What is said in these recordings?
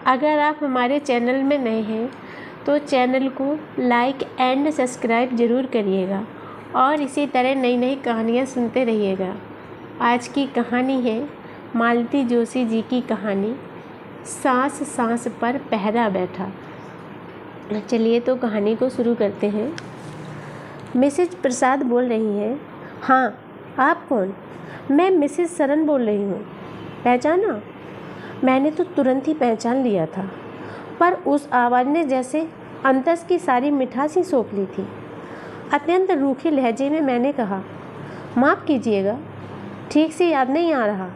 अगर आप हमारे चैनल में नए हैं तो चैनल को लाइक एंड सब्सक्राइब ज़रूर करिएगा और इसी तरह नई नई कहानियाँ सुनते रहिएगा। आज की कहानी है मालती जोशी जी की कहानी, सांस सांस पर पहरा बैठा। चलिए तो कहानी को शुरू करते हैं। मिसेज प्रसाद बोल रही हैं। हाँ, आप कौन? मैं मिसेज सरन बोल रही हूँ। पहचाना? मैंने तो तुरंत ही पहचान लिया था, पर उस आवाज़ ने जैसे अंतस की सारी मिठास ही सौंप ली थी। अत्यंत रूखे लहजे में मैंने कहा, माफ़ कीजिएगा, ठीक से याद नहीं आ रहा।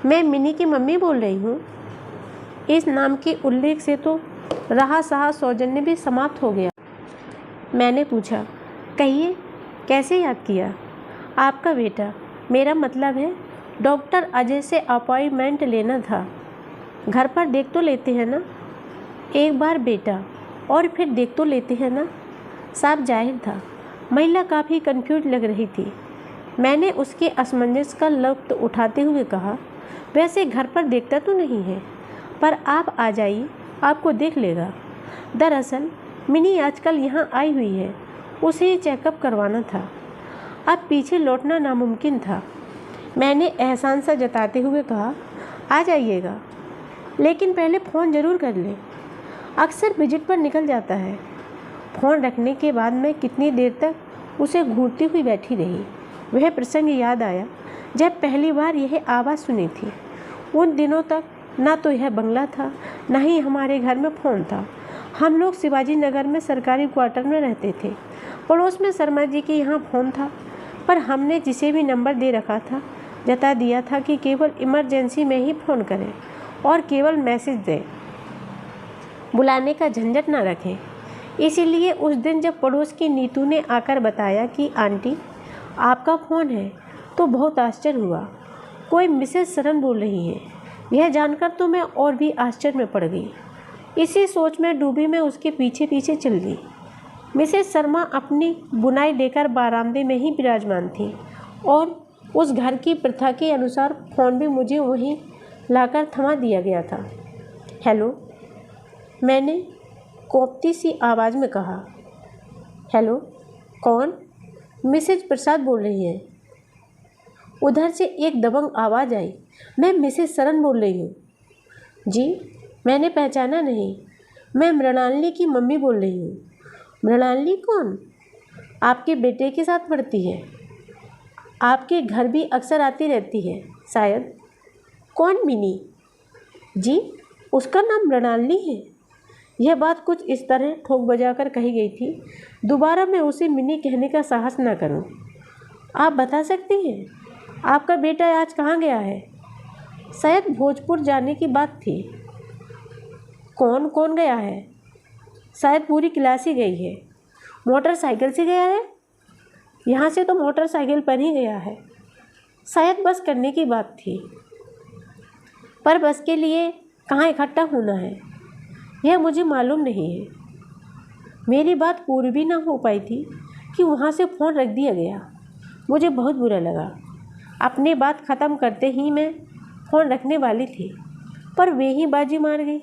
मैं मिनी की मम्मी बोल रही हूँ। इस नाम के उल्लेख से तो रहा सहा सौजन्य भी समाप्त हो गया। मैंने पूछा, कहिए, कैसे याद किया? आपका बेटा, मेरा मतलब है डॉक्टर अजय से अपॉइंटमेंट लेना था। घर पर देख तो लेते हैं ना? एक बार बेटा और फिर देख तो लेते हैं ना? साफ जाहिर था महिला काफ़ी कंफ्यूज लग रही थी। मैंने उसके असमंजस का लुत्फ उठाते हुए कहा, वैसे घर पर देखता तो नहीं है, पर आप आ जाइए, आपको देख लेगा। दरअसल मिनी आजकल यहाँ आई हुई है, उसे चेकअप करवाना था। अब पीछे लौटना नामुमकिन था। मैंने एहसान सा जताते हुए कहा, आ जाइएगा, लेकिन पहले फ़ोन ज़रूर कर लें। अक्सर विजिट पर निकल जाता है। फ़ोन रखने के बाद मैं कितनी देर तक उसे घूरती हुई बैठी रही। वह प्रसंग याद आया जब पहली बार यह आवाज़ सुनी थी। उन दिनों तक ना तो यह बंगला था, ना ही हमारे घर में फ़ोन था। हम लोग शिवाजी नगर में सरकारी क्वार्टर में रहते थे। पड़ोस में शर्मा जी के यहाँ फ़ोन था, पर हमने जिसे भी नंबर दे रखा था जता दिया था कि केवल इमरजेंसी में ही फ़ोन करें और केवल मैसेज दें, बुलाने का झंझट ना रखें। इसीलिए उस दिन जब पड़ोस की नीतू ने आकर बताया कि आंटी आपका फ़ोन है, तो बहुत आश्चर्य हुआ। कोई मिसेज सरन बोल रही है, यह जानकर तो मैं और भी आश्चर्य में पड़ गई। इसी सोच में डूबी मैं उसके पीछे पीछे चल दी। मिसेज शर्मा अपनी बुनाई लेकर बारामदे में ही विराजमान थी और उस घर की प्रथा के अनुसार फ़ोन भी मुझे वहीं लाकर थमा दिया गया था। हेलो, मैंने कोपती सी आवाज़ में कहा। हेलो, कौन? मिसेज प्रसाद बोल रही हैं। उधर से एक दबंग आवाज़ आई, मैं मिसेज सरन बोल रही हूँ। जी, मैंने पहचाना नहीं। मैं मृणालिनी की मम्मी बोल रही हूँ। मृणालिनी कौन? आपके बेटे के साथ पढ़ती है, आपके घर भी अक्सर आती रहती है शायद। कौन मिनी? जी, उसका नाम मृणालिनी है। यह बात कुछ इस तरह ठोक बजाकर कही गई थी, दोबारा मैं उसे मिनी कहने का साहस न करूं। आप बता सकती हैं आपका बेटा आज कहाँ गया है? शायद भोजपुर जाने की बात थी। कौन कौन गया है? शायद पूरी क्लास ही गई है। मोटरसाइकिल से गया है? यहाँ से तो मोटरसाइकिल पर ही गया है। शायद बस करने की बात थी, पर बस के लिए कहाँ इकट्ठा होना है यह मुझे मालूम नहीं है। मेरी बात पूरी भी ना हो पाई थी कि वहाँ से फ़ोन रख दिया गया। मुझे बहुत बुरा लगा। अपनी बात ख़त्म करते ही मैं फ़ोन रखने वाली थी, पर वे ही बाजी मार गई।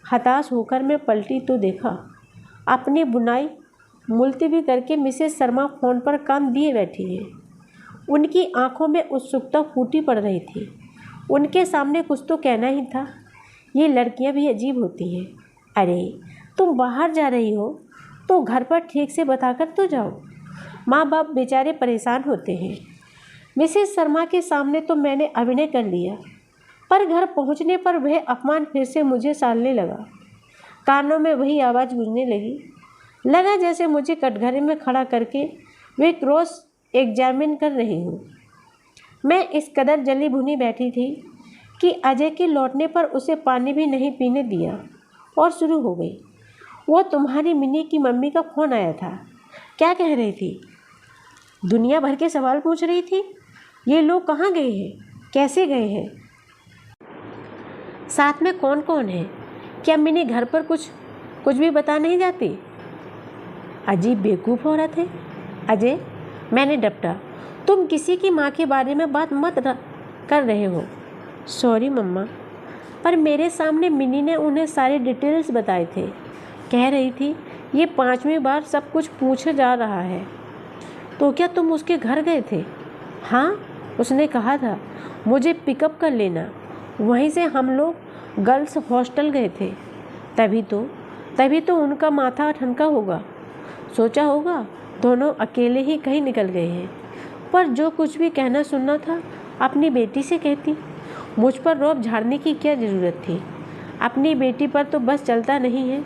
हताश होकर मैं पलटी तो देखा, अपनी बुनाई मुलतवी करके मिसेज शर्मा फ़ोन पर कान दिए बैठी हैं। उनकी आंखों में उत्सुकता फूटी पड़ रही थी। उनके सामने कुछ तो कहना ही था। ये लड़कियां भी अजीब होती हैं। अरे, तुम बाहर जा रही हो तो घर पर ठीक से बताकर तो जाओ। माँ बाप बेचारे परेशान होते हैं। मिसेज शर्मा के सामने तो मैंने अभिनय कर लिया, पर घर पहुँचने पर वह अपमान फिर से मुझे सालने लगा। कानों में वही आवाज़ गूंजने लगी। लगा जैसे मुझे कटघरे में खड़ा करके वे क्रॉस एग्जामिन कर रही हूँ। मैं इस कदर जली भुनी बैठी थी कि अजय के लौटने पर उसे पानी भी नहीं पीने दिया और शुरू हो गई। वो तुम्हारी मिनी की मम्मी का फ़ोन आया था। क्या कह रही थी? दुनिया भर के सवाल पूछ रही थी। ये लोग कहाँ गए हैं, कैसे गए हैं, साथ में कौन कौन है? क्या मिनी घर पर कुछ भी बता नहीं जाती? अजीब बेवकूफ़ औरत है। अजय, मैंने डपटा, तुम किसी की माँ के बारे में बात मत कर रहे हो। सॉरी मम्मा, पर मेरे सामने मिनी ने उन्हें सारी डिटेल्स बताए थे। कह रही थी ये 5वीं बार सब कुछ पूछे जा रहा है। तो क्या तुम उसके घर गए थे? हाँ, उसने कहा था मुझे पिकअप कर लेना। वहीं से हम लोग गर्ल्स हॉस्टल गए थे। तभी तो उनका माथा ठनका होगा। सोचा होगा दोनों अकेले ही कहीं निकल गए हैं। पर जो कुछ भी कहना सुनना था अपनी बेटी से कहती। मुझ पर रौब झाड़ने की क्या ज़रूरत थी? अपनी बेटी पर तो बस चलता नहीं है,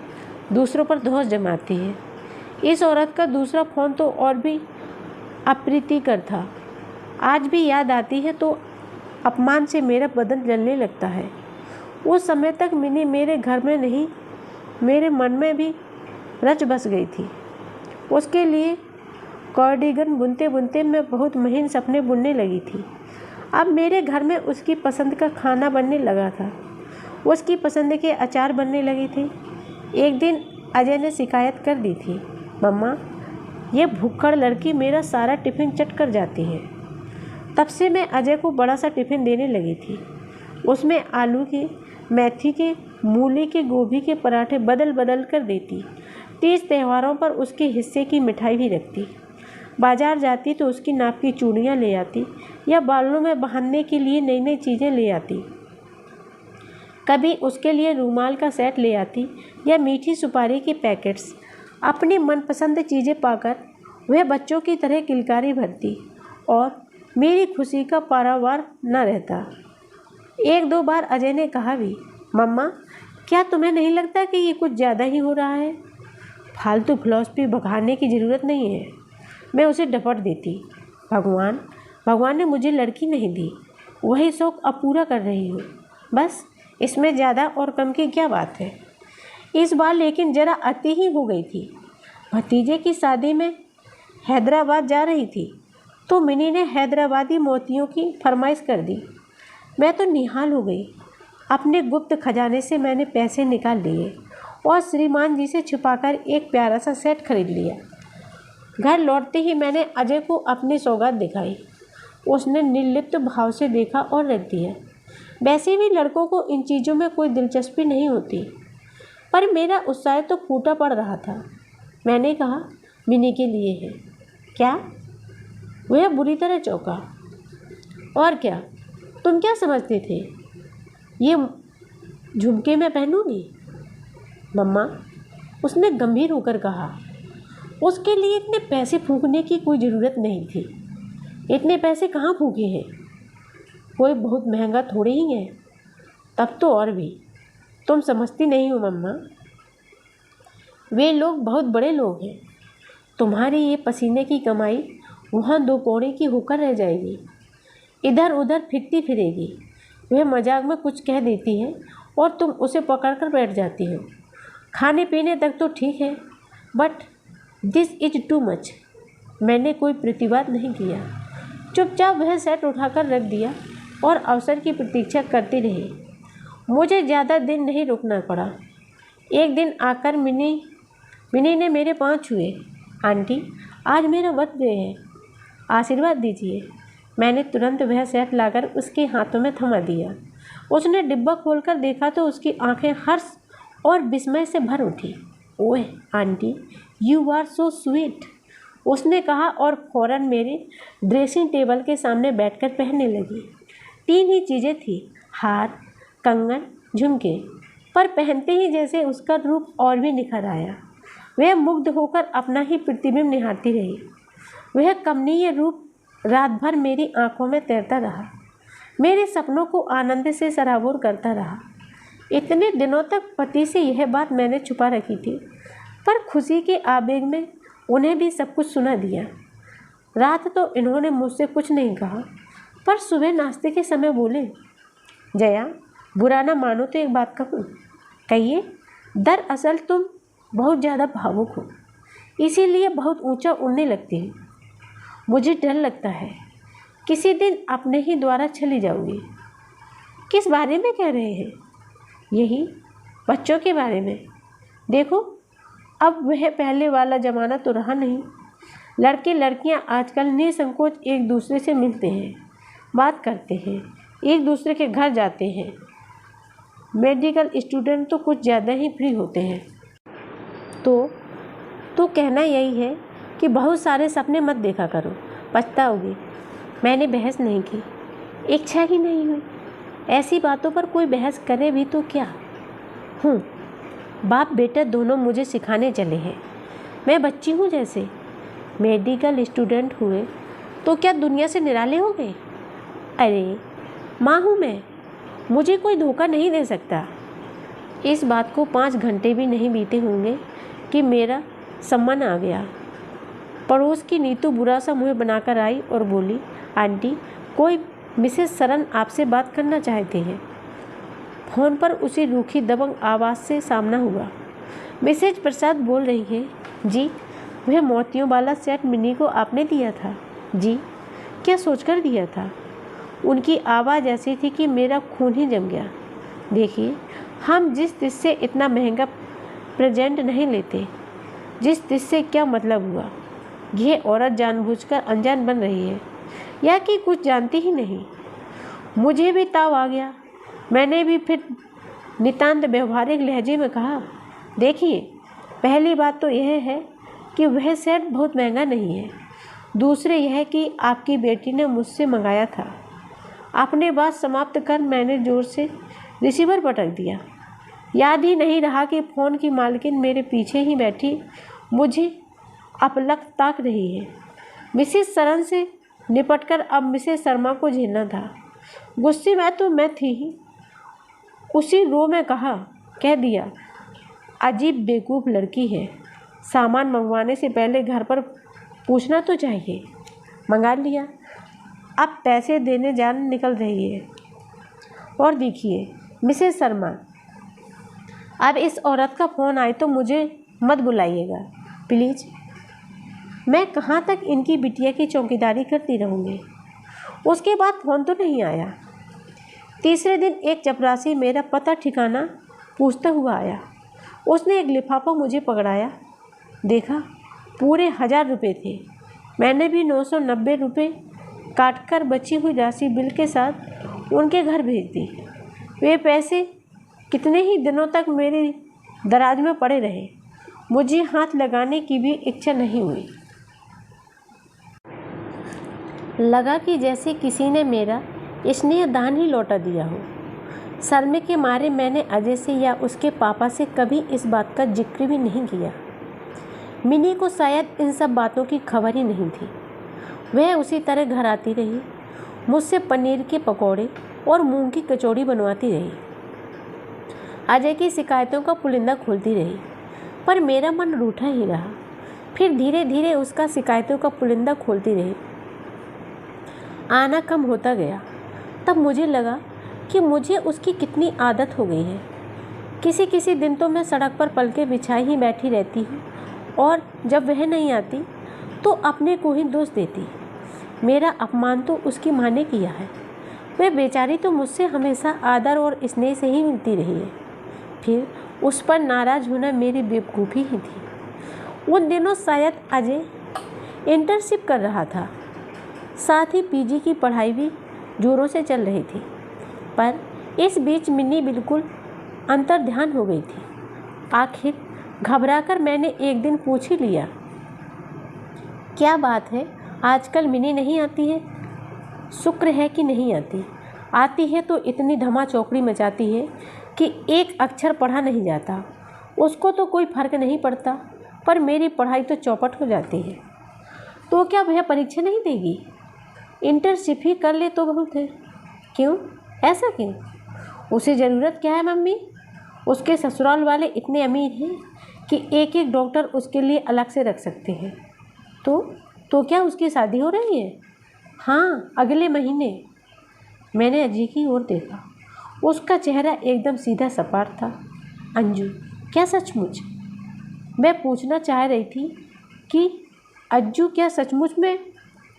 दूसरों पर धौंस जमाती है। इस औरत का दूसरा फ़ोन तो और भी अप्रीतिकर था। आज भी याद आती है तो अपमान से मेरा बदन जलने लगता है। उस समय तक मिनी मेरे घर में नहीं, मेरे मन में भी रच बस गई थी। उसके लिए कार्डिगन बुनते बुनते मैं बहुत महीन सपने बुनने लगी थी। अब मेरे घर में उसकी पसंद का खाना बनने लगा था। उसकी पसंद के अचार बनने लगे थे। एक दिन अजय ने शिकायत कर दी थी, मम्मा ये भुक्खड़ लड़की मेरा सारा टिफ़िन चट कर जाती है। तब से मैं अजय को बड़ा सा टिफ़िन देने लगी थी। उसमें आलू के, मेथी के, मूली के, गोभी के पराठे बदल बदल कर देती। तीज त्योहारों पर उसके हिस्से की मिठाई भी रखती। बाजार जाती तो उसकी नाप की चूड़ियाँ ले आती या बालों में बांधने के लिए नई नई चीज़ें ले आती। कभी उसके लिए रूमाल का सेट ले आती या मीठी सुपारी के पैकेट्स। अपनी मनपसंद चीज़ें पाकर वह बच्चों की तरह किलकारी भरती और मेरी खुशी का पारावार न रहता। 1-2 बार अजय ने कहा भी, मम्मा क्या तुम्हें नहीं लगता कि ये कुछ ज़्यादा ही हो रहा है? फालतू फिलॉसफी भगाने की ज़रूरत नहीं है। मैं उसे डपट देती। भगवान ने मुझे लड़की नहीं दी, वही शौक़ अब पूरा कर रही हूँ। बस इसमें ज़्यादा और कम की क्या बात है? इस बार लेकिन ज़रा अति ही हो गई थी। भतीजे की शादी में हैदराबाद जा रही थी तो मिनी ने हैदराबादी मोतियों की फरमाइश कर दी। मैं तो निहाल हो गई। अपने गुप्त खजाने से मैंने पैसे निकाल लिए और श्रीमान जी से छुपाकर एक प्यारा सा सेट खरीद लिया। घर लौटते ही मैंने अजय को अपनी सौगात दिखाई। उसने निर्लिप्त भाव से देखा और रख दिया। वैसे भी लड़कों को इन चीज़ों में कोई दिलचस्पी नहीं होती, पर मेरा उत्साह तो फूटा पड़ रहा था। मैंने कहा मिनी के लिए है क्या? वह बुरी तरह चौंका। और क्या, तुम क्या समझते थे ये झुमके मैं पहनूंगी? मम्मा, उसने गंभीर होकर कहा, उसके लिए इतने पैसे फूंकने की कोई ज़रूरत नहीं थी। इतने पैसे कहाँ फूके हैं? कोई बहुत महंगा थोड़े ही है। तब तो और भी तुम समझती नहीं हो मम्मा। वे लोग बहुत बड़े लोग हैं। तुम्हारी ये पसीने की कमाई वहाँ 2 कौड़े की होकर रह जाएगी, इधर उधर फिरती फिरेगी। वह मजाक में कुछ कह देती है और तुम उसे पकड़कर बैठ जाती हो। खाने पीने तक तो ठीक है, but this is too much. मैंने कोई प्रतिवाद नहीं किया। चुपचाप वह सेट उठाकर रख दिया और अवसर की प्रतीक्षा करती रही। मुझे ज़्यादा दिन नहीं रुकना पड़ा। एक दिन आकर मिनी ने मेरे पाँव छुए। आंटी, आज मेरा बर्थडे है, आशीर्वाद दीजिए। मैंने तुरंत वह सेट लाकर उसके हाथों में थमा दिया। उसने डिब्बा खोलकर देखा तो उसकी आंखें हर्ष और विस्मय से भर उठी। Oh aunty, you are so sweet, उसने कहा और फौरन मेरे ड्रेसिंग टेबल के सामने बैठकर पहनने लगी। 3 ही चीज़ें थी, हार, कंगन, झुमके, पर पहनते ही जैसे उसका रूप और भी निखर आया। वह मुग्ध होकर अपना ही प्रतिबिंब निहारती रही। वह कमनीय रूप रात भर मेरी आंखों में तैरता रहा, मेरे सपनों को आनंद से सराबोर करता रहा। इतने दिनों तक पति से यह बात मैंने छुपा रखी थी, पर खुशी के आवेग में उन्हें भी सब कुछ सुना दिया। रात तो इन्होंने मुझसे कुछ नहीं कहा, पर सुबह नाश्ते के समय बोले, जया बुरा ना मानो तो एक बात कहूँ। कहिए। दरअसल तुम बहुत ज़्यादा भावुक हो, इसीलिए बहुत ऊंचा उड़ने लगती हो। मुझे डर लगता है किसी दिन अपने ही द्वारा चली जाऊंगी। किस बारे में कह रहे हैं? यही बच्चों के बारे में। देखो अब वह पहले वाला ज़माना तो रहा नहीं। लड़के लड़कियां आजकल निसंकोच एक दूसरे से मिलते हैं, बात करते हैं, एक दूसरे के घर जाते हैं। मेडिकल स्टूडेंट तो कुछ ज़्यादा ही फ्री होते हैं। तो कहना यही है कि बहुत सारे सपने मत देखा करो, पछताओगे। मैंने बहस नहीं की, इच्छा ही नहीं हुई। ऐसी बातों पर कोई बहस करे भी तो क्या। बाप बेटा दोनों मुझे सिखाने चले हैं। मैं बच्ची हूँ जैसे। मेडिकल स्टूडेंट हुए तो क्या दुनिया से निराले हो गए? अरे माँ हूँ मैं, मुझे कोई धोखा नहीं दे सकता। इस बात को 5 घंटे भी नहीं बीते होंगे कि मेरा सम्मान आ गया। पड़ोस की नीतू बुरा सा मुँह बनाकर आई और बोली, आंटी कोई मिसेस सरन आपसे बात करना चाहते हैं। फ़ोन पर उसी रूखी दबंग आवाज़ से सामना हुआ। मिसेज प्रसाद बोल रही है। जी, वह मोतियों वाला सेट मिनी को आपने दिया था? जी। क्या सोचकर दिया था? उनकी आवाज़ ऐसी थी कि मेरा खून ही जम गया। देखिए, हम जिस दिस से इतना महंगा प्रेजेंट नहीं लेते। जिस दिस से क्या मतलब हुआ? यह औरत जानबूझकर अनजान बन रही है या कि कुछ जानती ही नहीं। मुझे भी ताव आ गया। मैंने भी फिर नितांत व्यवहारिक लहजे में कहा, देखिए, पहली बात तो यह है कि वह सेट बहुत महंगा नहीं है। दूसरे यह कि आपकी बेटी ने मुझसे मंगाया था। अपने बात समाप्त कर मैंने जोर से रिसीवर पटक दिया। याद ही नहीं रहा कि फ़ोन की मालकिन मेरे पीछे ही बैठी मुझे अपलक ताक रही है। मिसेस सरन से निपटकर अब मिसेस शर्मा को झेलना था। गुस्से में तो मैं थी ही। उसी रो में कह दिया, अजीब बेवकूफ़ लड़की है। सामान मंगवाने से पहले घर पर पूछना तो चाहिए। मंगा लिया, अब पैसे देने जान निकल रही है। और देखिए मिसेस शर्मा, अब इस औरत का फ़ोन आए तो मुझे मत बुलाइएगा प्लीज़। मैं कहाँ तक इनकी बिटिया की चौकीदारी करती रहूँगी। उसके बाद फ़ोन तो नहीं आया। तीसरे दिन एक चपरासी मेरा पता ठिकाना पूछता हुआ आया। उसने एक लिफाफा मुझे पकड़ाया। देखा, पूरे 1000 रुपये थे। मैंने भी 990 रुपये काटकर बची हुई राशि बिल के साथ उनके घर भेज दी। वे पैसे कितने ही दिनों तक मेरे दराज में पड़े रहे। मुझे हाथ लगाने की भी इच्छा नहीं हुई। लगा कि जैसे किसी ने मेरा स्नेह दान ही लौटा दिया हो। शर्म के मारे मैंने अजय से या उसके पापा से कभी इस बात का जिक्र भी नहीं किया। मिनी को शायद इन सब बातों की खबर ही नहीं थी। वह उसी तरह घर आती रही, मुझसे पनीर के पकौड़े और मूंग की कचौड़ी बनवाती रही। अजय की शिकायतों का पुलिंदा खोलती रही, पर मेरा मन रूठा ही रहा। फिर धीरे धीरे उसका शिकायतों का पुलिंदा खोलती रही। आना कम होता गया। तब मुझे लगा कि मुझे उसकी कितनी आदत हो गई है। किसी किसी दिन तो मैं सड़क पर पलके बिछाई ही बैठी रहती हूँ और जब वह नहीं आती तो अपने को ही दोष देती। मेरा अपमान तो उसकी माँ ने किया है। वह बेचारी तो मुझसे हमेशा आदर और स्नेह से ही मिलती रही है। फिर उस पर नाराज़ होना मेरी बेवकूफ़ी ही थी। उन दिनों शायद अजय इंटर्नशिप कर रहा था, साथ ही पीजी की पढ़ाई भी जोरों से चल रही थी। पर इस बीच मिनी बिल्कुल अंतर्ध्यान हो गई थी। आखिर घबराकर मैंने एक दिन पूछ ही लिया, क्या बात है, आजकल मिनी नहीं आती है? शुक्र है कि नहीं आती। आती है तो इतनी धमा चौकड़ी मचाती है कि एक अक्षर पढ़ा नहीं जाता। उसको तो कोई फ़र्क नहीं पड़ता, पर मेरी पढ़ाई तो चौपट हो जाती है। तो क्या वह परीक्षा नहीं देगी? इंटर्नशिप ही कर ले तो बहुत है। क्यों? ऐसा क्यों? उसे ज़रूरत क्या है मम्मी? उसके ससुराल वाले इतने अमीर हैं कि एक एक डॉक्टर उसके लिए अलग से रख सकते हैं। तो क्या उसकी शादी हो रही है? हाँ, अगले महीने। मैंने अजय की ओर देखा। उसका चेहरा एकदम सीधा सपाट था। अंजू, क्या सचमुच? मैं पूछना चाह रही थी कि अज्जू, क्या सचमुच में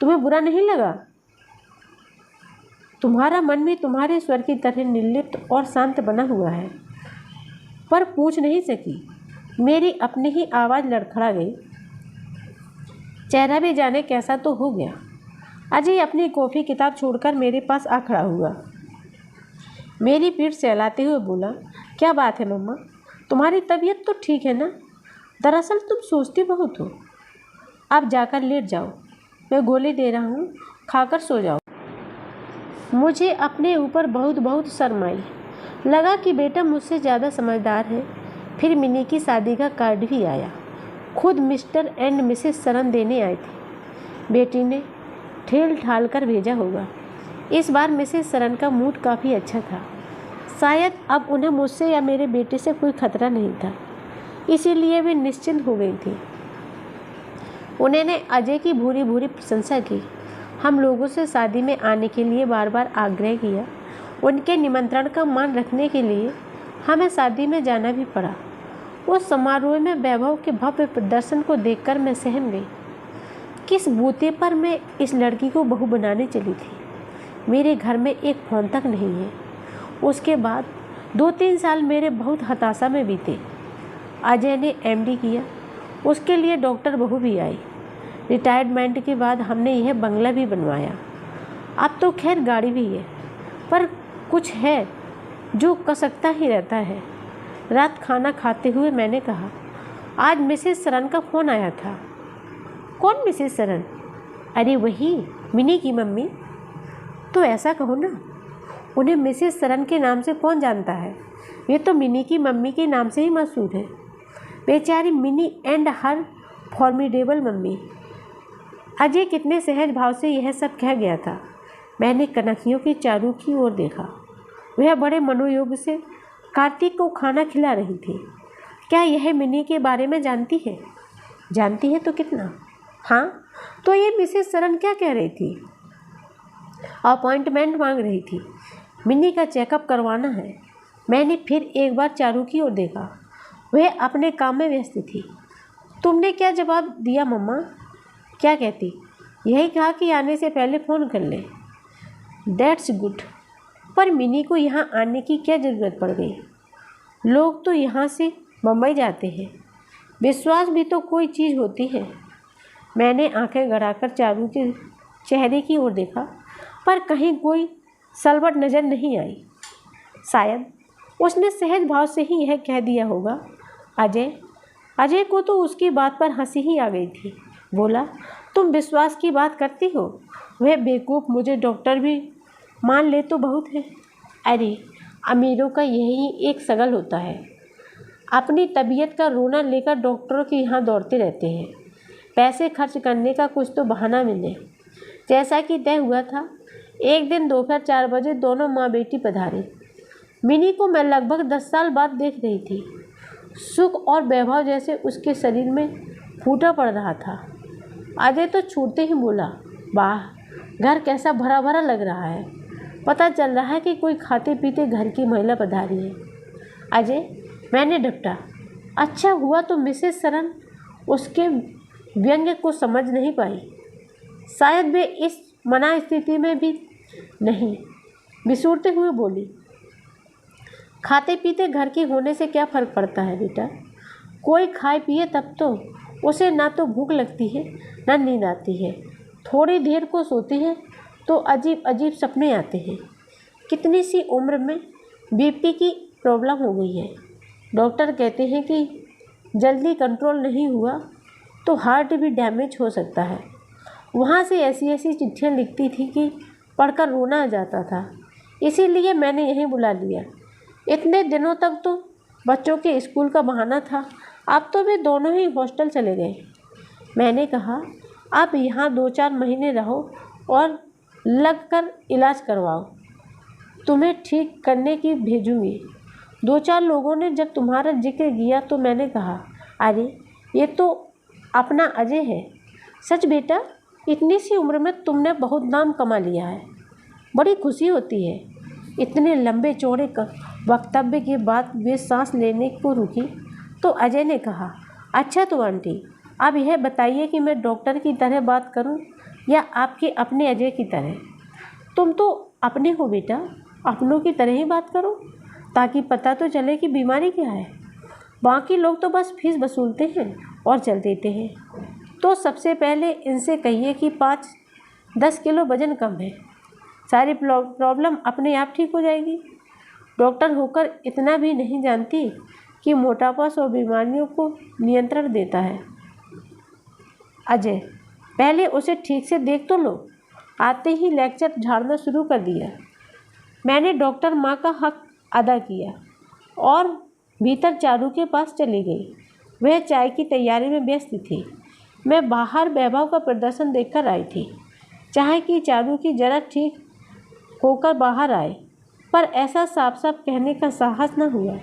तुम्हें बुरा नहीं लगा? तुम्हारा मन भी तुम्हारे स्वर की तरह निर्लिप्त और शांत बना हुआ है। पर पूछ नहीं सकी। मेरी अपनी ही आवाज़ लड़खड़ा गई। चेहरा भी जाने कैसा तो हो गया। अजय अपनी कॉफ़ी किताब छोड़कर मेरे पास आ खड़ा हुआ। मेरी पीठ सहलाते हुए बोला, क्या बात है मम्मा, तुम्हारी तबीयत तो ठीक है ना? दरअसल तुम सोचती बहुत हो। आप जाकर लेट जाओ, मैं गोली दे रहा हूँ, खाकर सो जाओ। मुझे अपने ऊपर बहुत शर्म आई। लगा कि बेटा मुझसे ज़्यादा समझदार है। फिर मिनी की शादी का कार्ड भी आया। खुद मिस्टर एंड मिसेस सरन देने आए थे। बेटी ने ठेल ठाल कर भेजा होगा। इस बार मिसेस सरन का मूड काफ़ी अच्छा था। शायद अब उन्हें मुझसे या मेरे बेटे से कोई खतरा नहीं था, इसीलिए वे निश्चिंत हो गई थी। उन्होंने अजय की भूरी प्रशंसा की। हम लोगों से शादी में आने के लिए बार बार आग्रह किया। उनके निमंत्रण का मान रखने के लिए हमें शादी में जाना भी पड़ा। उस समारोह में वैभव के भव्य प्रदर्शन को देखकर मैं सहम गई। किस बूते पर मैं इस लड़की को बहू बनाने चली थी। मेरे घर में एक फ़ोन तक नहीं है। उसके बाद 2-3 साल मेरे बहुत हताशा में बीते। अजय ने MD किया, उसके लिए डॉक्टर बहू भी आई। रिटायरमेंट के बाद हमने यह बंगला भी बनवाया। अब तो खैर गाड़ी भी है, पर कुछ है जो कसकता ही रहता है। रात खाना खाते हुए मैंने कहा, आज मिसेस सरन का फ़ोन आया था। कौन मिसेस सरन? अरे वही मिनी की मम्मी। तो ऐसा कहो ना, उन्हें मिसेस सरन के नाम से कौन जानता है? ये तो मिनी की मम्मी के नाम से ही मशहूर है। बेचारी mini and her formidable mummy. Ajay कितने सहज भाव से यह सब कह गया था। मैंने कनखियों की चारू की ओर देखा। वह बड़े मनोयोग से कार्तिक को खाना खिला रही थी। क्या यह मिनी के बारे में जानती है? जानती है तो कितना। हाँ, तो ये मिसेस सरन क्या कह रही थी? अपॉइंटमेंट मांग रही थी। मिनी का चेकअप करवाना है। मैंने फिर एक बार चारू की ओर देखा। वह अपने काम में व्यस्त थी। तुमने क्या जवाब दिया मम्मा? क्या कहती? यही कहा कि आने से पहले फ़ोन कर ले। That's good. पर मिनी को यहाँ आने की क्या ज़रूरत पड़ गई? लोग तो यहाँ से मुंबई जाते हैं। विश्वास भी तो कोई चीज़ होती है। मैंने आंखें गड़ाकर चारू के चेहरे की ओर देखा, पर कहीं कोई सलवट नज़र नहीं आई। शायद उसने सहज भाव से ही यह कह दिया होगा। अजय को तो उसकी बात पर हंसी ही आ गई थी। बोला, तुम विश्वास की बात करती हो? वह बेवकूफ़ मुझे डॉक्टर भी मान ले तो बहुत है। अरे अमीरों का यही एक शगल होता है। अपनी तबीयत का रोना लेकर डॉक्टरों के यहाँ दौड़ते रहते हैं। पैसे खर्च करने का कुछ तो बहाना मिले। जैसा कि तय हुआ था, एक दिन दोपहर 4 बजे दोनों माँ बेटी पधारे। मिनी को मैं लगभग 10 साल बाद देख रही थी। सुख और वैभव जैसे उसके शरीर में फूटा पड़ रहा था। अजय तो छूटते ही बोला, वाह, घर कैसा भरा भरा लग रहा है। पता चल रहा है कि कोई खाते पीते घर की महिला पधारी है। अजय, मैंने डपटा। अच्छा हुआ तो मिसेस सरन उसके व्यंग्य को समझ नहीं पाई। शायद वे इस मना स्थिति में भी नहीं। बिसूरते हुए बोली, खाते पीते घर की होने से क्या फ़र्क पड़ता है बेटा? कोई खाए पिए तब तो उसे ना तो भूख लगती है ना नींद आती है। थोड़ी देर को सोती है तो अजीब अजीब सपने आते हैं। कितनी सी उम्र में BP की प्रॉब्लम हो गई है। डॉक्टर कहते हैं कि जल्दी कंट्रोल नहीं हुआ तो हार्ट भी डैमेज हो सकता है। वहाँ से ऐसी ऐसी चिट्ठियाँ लिखती थी कि पढ़कर रोना आ जाता था। इसीलिए मैंने यहीं बुला लिया। इतने दिनों तक तो बच्चों के स्कूल का बहाना था, अब तो वे दोनों ही हॉस्टल चले गए। मैंने कहा, आप यहाँ 2-4 महीने रहो और लगकर इलाज करवाओ। तुम्हें ठीक करने की भेजूँगी। 2-4 लोगों ने जब तुम्हारा जिक्र किया तो मैंने कहा, अरे ये तो अपना अजय है। सच बेटा, इतनी सी उम्र में तुमने बहुत नाम कमा लिया है। बड़ी खुशी होती है। इतने लंबे चौड़े वक्तव्य के बाद वे सांस लेने को रुकी तो अजय ने कहा, अच्छा तो आंटी, अब यह बताइए कि मैं डॉक्टर की तरह बात करूं या आपके अपने अजय की तरह? तुम तो अपने हो बेटा, अपनों की तरह ही बात करो ताकि पता तो चले कि बीमारी क्या है। बाकी लोग तो बस फीस वसूलते हैं और चल देते हैं। तो सबसे पहले इनसे कहिए कि 5-10 किलो वज़न कम है। सारी प्रॉब्लम अपने आप ठीक हो जाएगी। डॉक्टर होकर इतना भी नहीं जानती कि मोटापा 100 बीमारियों को नियंत्रण देता है। अजय, पहले उसे ठीक से देख तो लो। आते ही लेक्चर झाड़ना शुरू कर दिया। मैंने डॉक्टर माँ का हक अदा किया और भीतर चारू के पास चली गई। वह चाय की तैयारी में व्यस्त थी। मैं बाहर वैभव का प्रदर्शन देखकर आई थी। चाहे कि चारू की जरा ठीक होकर बाहर आए, पर ऐसा साफ साफ कहने का साहस न हुआ।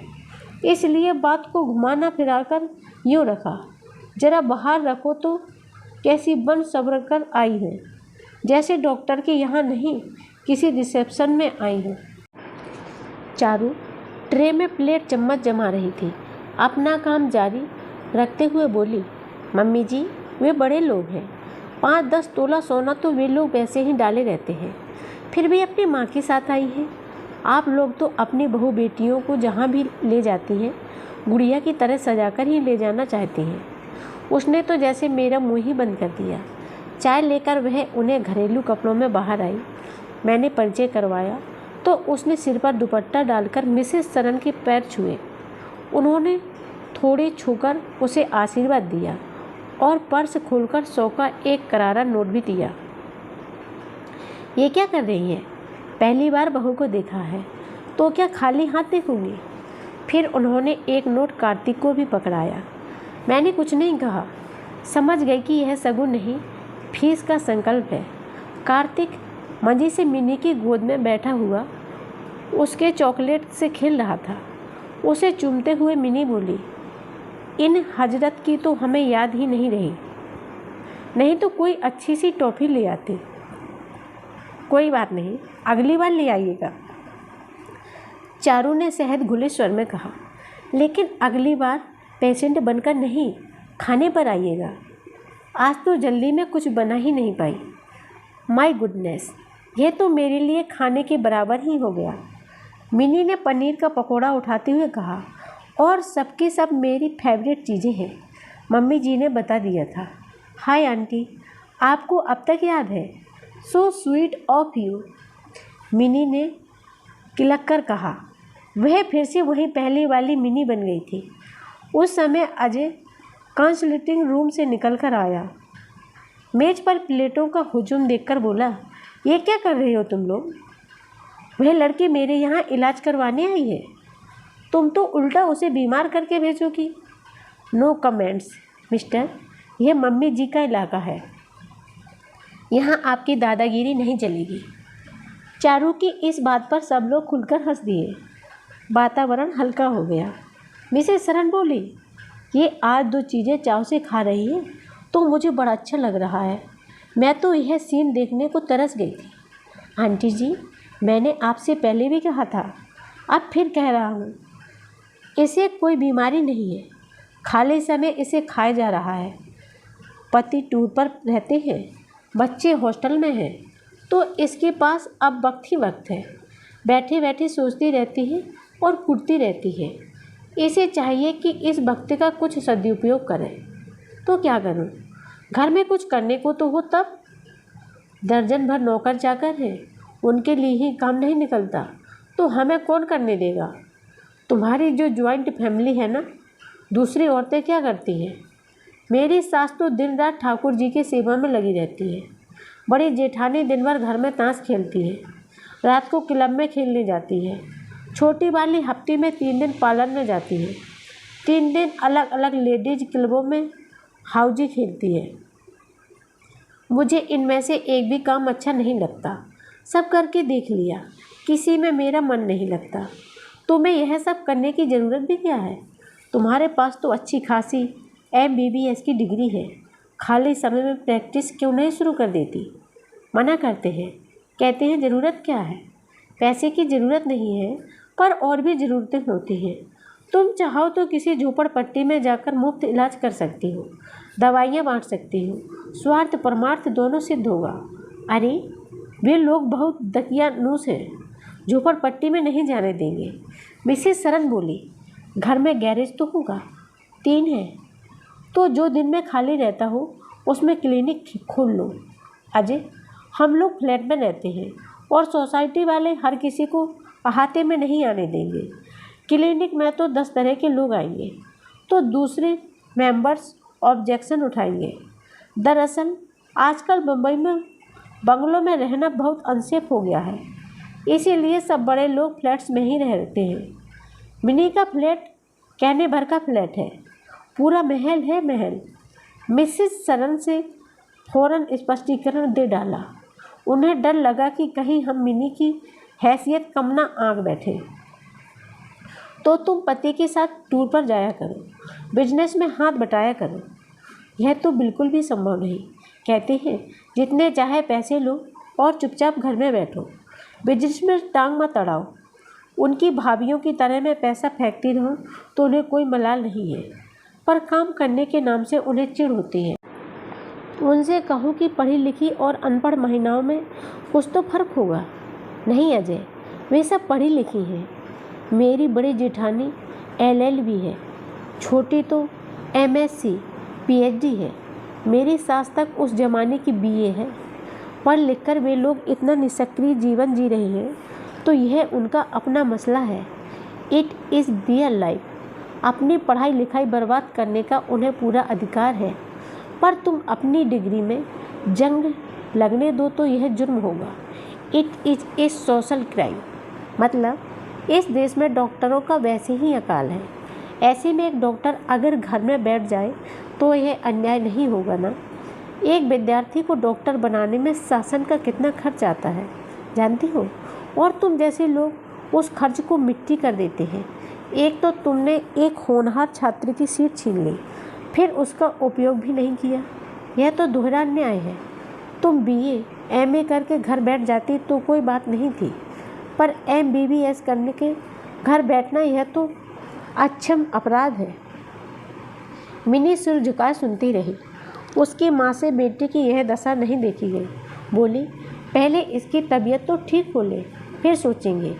इसलिए बात को घुमाना फिराकर यूँ रखा, जरा बाहर रखो तो कैसी बन सब्र कर आई है, जैसे डॉक्टर के यहाँ नहीं किसी रिसेप्शन में आई हूँ। चारू ट्रे में प्लेट चम्मच जमा रही थी। अपना काम जारी रखते हुए बोली, मम्मी जी, वे बड़े लोग हैं। 5-10 तोला सोना तो वे लोग वैसे ही डाले रहते हैं, फिर भी अपनी माँ के साथ आई हैं। आप लोग तो अपनी बहू बेटियों को जहाँ भी ले जाती हैं, गुड़िया की तरह सजाकर ही ले जाना चाहती हैं। उसने तो जैसे मेरा मुँह ही बंद कर दिया। चाय लेकर वह उन्हें घरेलू कपड़ों में बाहर आई। मैंने परिचय करवाया तो उसने सिर पर दुपट्टा डालकर मिसेस सरन के पैर छुए। उन्होंने थोड़े छूकर उसे आशीर्वाद दिया और पर्स खोलकर 100 का एक करारा नोट भी दिया। ये क्या कर रही है? पहली बार बहू को देखा है तो क्या खाली हाथ देखूंगी? फिर उन्होंने एक नोट कार्तिक को भी पकड़ाया। मैंने कुछ नहीं कहा, समझ गई कि यह शगुन नहीं, फीस का संकल्प है। कार्तिक मंजी से मिनी की गोद में बैठा हुआ उसके चॉकलेट से खेल रहा था। उसे चूमते हुए मिनी बोली, इन हजरत की तो हमें याद ही नहीं रही, नहीं तो कोई अच्छी सी टॉफ़ी ले आती। कोई बात नहीं, अगली बार ले आइएगा, चारू ने शहद घुले स्वर में कहा। लेकिन अगली बार पेशेंट बनकर नहीं, खाने पर आइएगा। आज तो जल्दी में कुछ बना ही नहीं पाई। माय गुडनेस, यह तो मेरे लिए खाने के बराबर ही हो गया। मिनी ने पनीर का पकोड़ा उठाते हुए कहा, और सबके सब मेरी फेवरेट चीज़ें हैं, मम्मी जी ने बता दिया था। हाय आंटी, आपको अब तक याद है? So sweet of you, mini ने किलक कर कहा। वह फिर से वही पहले वाली मिनी बन गई थी। उस समय अजय कंसल्टिंग रूम से निकल कर आया। मेज पर प्लेटों का हुजूम देखकर बोला, ये क्या कर रहे हो तुम लोग? वह लड़की मेरे यहाँ इलाज करवाने आई है, तुम तो उल्टा उसे बीमार करके भेजोगी। नो कमेंट्स मिस्टर, यह मम्मी जी का इलाका है, यहाँ आपकी दादागिरी नहीं चलेगी। चारू की इस बात पर सब लोग खुलकर हंस दिए। वातावरण हल्का हो गया। मिसेस सरन बोली, ये आज 2 चीज़ें चाव से खा रही है तो मुझे बड़ा अच्छा लग रहा है। मैं तो यह सीन देखने को तरस गई थी। आंटी जी, मैंने आपसे पहले भी कहा था, अब फिर कह रहा हूँ, इसे कोई बीमारी नहीं है, खाली समय इसे खाया जा रहा है। पति टूर पर रहते हैं, बच्चे हॉस्टल में हैं, तो इसके पास अब वक्त ही वक्त है। बैठे बैठे सोचती रहती है और कुटती रहती है। इसे चाहिए कि इस वक्त का कुछ सदुपयोग करें। तो क्या करूं? घर में कुछ करने को तो हो तब। दर्जन भर नौकर चाकर हैं, उनके लिए ही काम नहीं निकलता तो हमें कौन करने देगा? तुम्हारी जो ज्वाइंट फैमिली है ना, दूसरी औरतें क्या करती हैं? मेरी सास तो दिन रात ठाकुर जी की सेवा में लगी रहती है। बड़ी जेठानी दिन भर घर में ताश खेलती है, रात को क्लब में खेलने जाती है। छोटी वाली हफ्ते में 3 दिन पार्लर में जाती है, 3 दिन अलग अलग लेडीज क्लबों में हाउजी खेलती है। मुझे इनमें से एक भी काम अच्छा नहीं लगता। सब करके देख लिया, किसी में मेरा मन नहीं लगता। तुम्हें यह सब करने की ज़रूरत भी क्या है? तुम्हारे पास तो अच्छी खासी MBBS की डिग्री है, खाली समय में प्रैक्टिस क्यों नहीं शुरू कर देती? मना करते हैं, कहते हैं ज़रूरत क्या है? पैसे की ज़रूरत नहीं है, पर और भी ज़रूरतें होती हैं। तुम चाहो तो किसी झोपड़पट्टी में जाकर मुफ्त इलाज कर सकती हो, दवाइयाँ बांट सकती हो, स्वार्थ परमार्थ दोनों सिद्ध होगा। अरे वे लोग बहुत दकियानूस हैं, झोपड़पट्टी में नहीं जाने देंगे। मिसेस सरन बोली, घर में गैरेज तो होगा? 3 है, तो जो दिन में खाली रहता हो उसमें क्लिनिक खोल लो। अजय, हम लोग फ्लैट में रहते हैं और सोसाइटी वाले हर किसी को अहाते में नहीं आने देंगे। क्लिनिक में तो 10 तरह के लोग आएंगे, तो दूसरे मेंबर्स ऑब्जेक्शन उठाएंगे। दरअसल आजकल मुंबई में बंगलों में रहना बहुत अनसेफ हो गया है, इसीलिए सब बड़े लोग फ्लैट्स में ही रहते हैं। मिनी का फ्लैट कहने भर का फ्लैट है, पूरा महल है महल। मिसेस सरन से फ़ौरन स्पष्टीकरण दे डाला। उन्हें डर लगा कि कहीं हम मिनी की हैसियत कम ना आंक बैठे। तो तुम पति के साथ टूर पर जाया करो, बिजनेस में हाथ बटाया करो। यह तो बिल्कुल भी संभव नहीं। कहते हैं जितने चाहे पैसे लो और चुपचाप घर में बैठो, बिजनेस में टांग मत अड़ाओ। उनकी भाभीियों की तरह मैं पैसा फेंकती रहूं तो उन्हें कोई मलाल नहीं है, पर काम करने के नाम से उन्हें चिढ़ होती है। उनसे कहूँ कि पढ़ी लिखी और अनपढ़ महिलाओं में कुछ तो फर्क होगा। नहीं अजय, वे सब पढ़ी लिखी हैं। मेरी बड़ी जेठानी LLB है, छोटी तो MSc PhD है। मेरी सास तक उस जमाने की BA है। पढ़ लिख कर वे लोग इतना निष्क्रिय जीवन जी रहे हैं तो यह उनका अपना मसला है। It is their life. अपनी पढ़ाई लिखाई बर्बाद करने का उन्हें पूरा अधिकार है, पर तुम अपनी डिग्री में जंग लगने दो तो यह जुर्म होगा। It is a social crime. मतलब इस देश में डॉक्टरों का वैसे ही अकाल है। ऐसे में एक डॉक्टर अगर घर में बैठ जाए तो यह अन्याय नहीं होगा ना। एक विद्यार्थी को डॉक्टर बनाने में शासन का कितना खर्च आता है जानती हो, और तुम जैसे लोग उस खर्च को मिट्टी कर देते हैं। एक तो तुमने एक होनहार छात्र की सीट छीन ली, फिर उसका उपयोग भी नहीं किया। यह तो दोहरा अन्याय है। तुम BA MA करके घर बैठ जाती तो कोई बात नहीं थी, पर MBBS करने के घर बैठना यह तो अक्षम अपराध है। मिनी सिर झुकाए सुनती रही। उसकी माँ से बेटी की यह दशा नहीं देखी गई। बोली, पहले इसकी तबीयत तो ठीक हो ले, फिर सोचेंगे।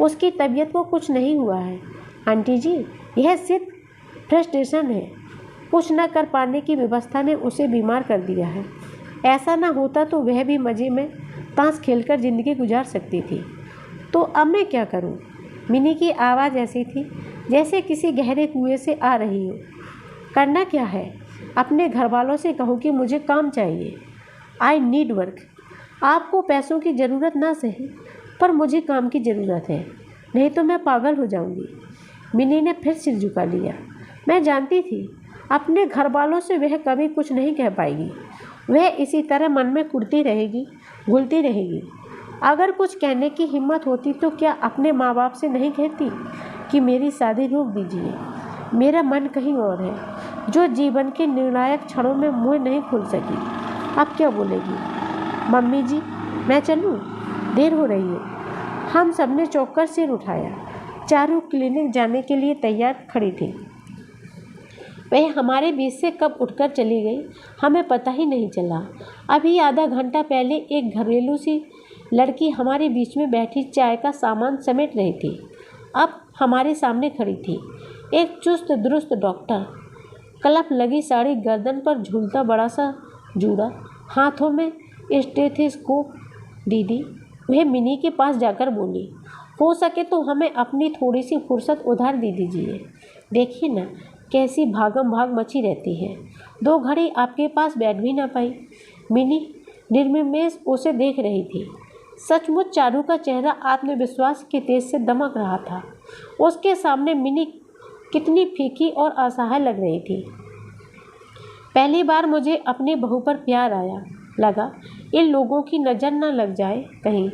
उसकी तबीयत को कुछ नहीं हुआ है आंटी जी, यह सिर्फ फ्रस्ट्रेशन है। कुछ न कर पाने की व्यवस्था ने उसे बीमार कर दिया है। ऐसा ना होता तो वह भी मज़े में ताश खेलकर ज़िंदगी गुजार सकती थी। तो अब मैं क्या करूं? मिनी की आवाज़ ऐसी थी जैसे किसी गहरे कुएं से आ रही हो। करना क्या है? अपने घर वालों से कहो कि मुझे काम चाहिए। I need work. आपको पैसों की ज़रूरत ना सही, पर मुझे काम की ज़रूरत है, नहीं तो मैं पागल हो जाऊंगी। मिनी ने फिर सिर झुका लिया। मैं जानती थी अपने घर वालों से वह कभी कुछ नहीं कह पाएगी। वह इसी तरह मन में कुड़ती रहेगी, घुलती रहेगी। अगर कुछ कहने की हिम्मत होती तो क्या अपने माँ बाप से नहीं कहती कि मेरी शादी रोक दीजिए, मेरा मन कहीं और है, जो जीवन के निर्णायक क्षणों में मुँह नहीं खुल सकी। अब क्या बोलेगी? मम्मी जी, मैं चलूँ? देर हो रही है। हम सब ने चौंक कर सिर उठाया। चारू क्लिनिक जाने के लिए तैयार खड़ी थी। वह हमारे बीच से कब उठकर चली गई हमें पता ही नहीं चला। अभी आधा घंटा पहले एक घरेलू सी लड़की हमारे बीच में बैठी चाय का सामान समेट रही थी। अब हमारे सामने खड़ी थी एक चुस्त दुरुस्त डॉक्टर, कलफ लगी साड़ी गर्दन पर झूलता बड़ा सा जूड़ा, हाथों में स्टेथोस्कोप। दीदी, वह मिनी के पास जाकर बोली, हो सके तो हमें अपनी थोड़ी सी फुर्सत उधार दे दीजिए। देखिए ना कैसी भागम भाग मची रहती है। 2 घड़ी आपके पास बैठ भी ना पाई। मिनी निर्विमेष उसे देख रही थी। सचमुच चारू का चेहरा आत्मविश्वास के तेज से दमक रहा था। उसके सामने मिनी कितनी फीकी और असहाय लग रही थी। पहली बार मुझे अपनी बहू पर प्यार आया। लगा इन लोगों की नज़र न लग जाए कहीं।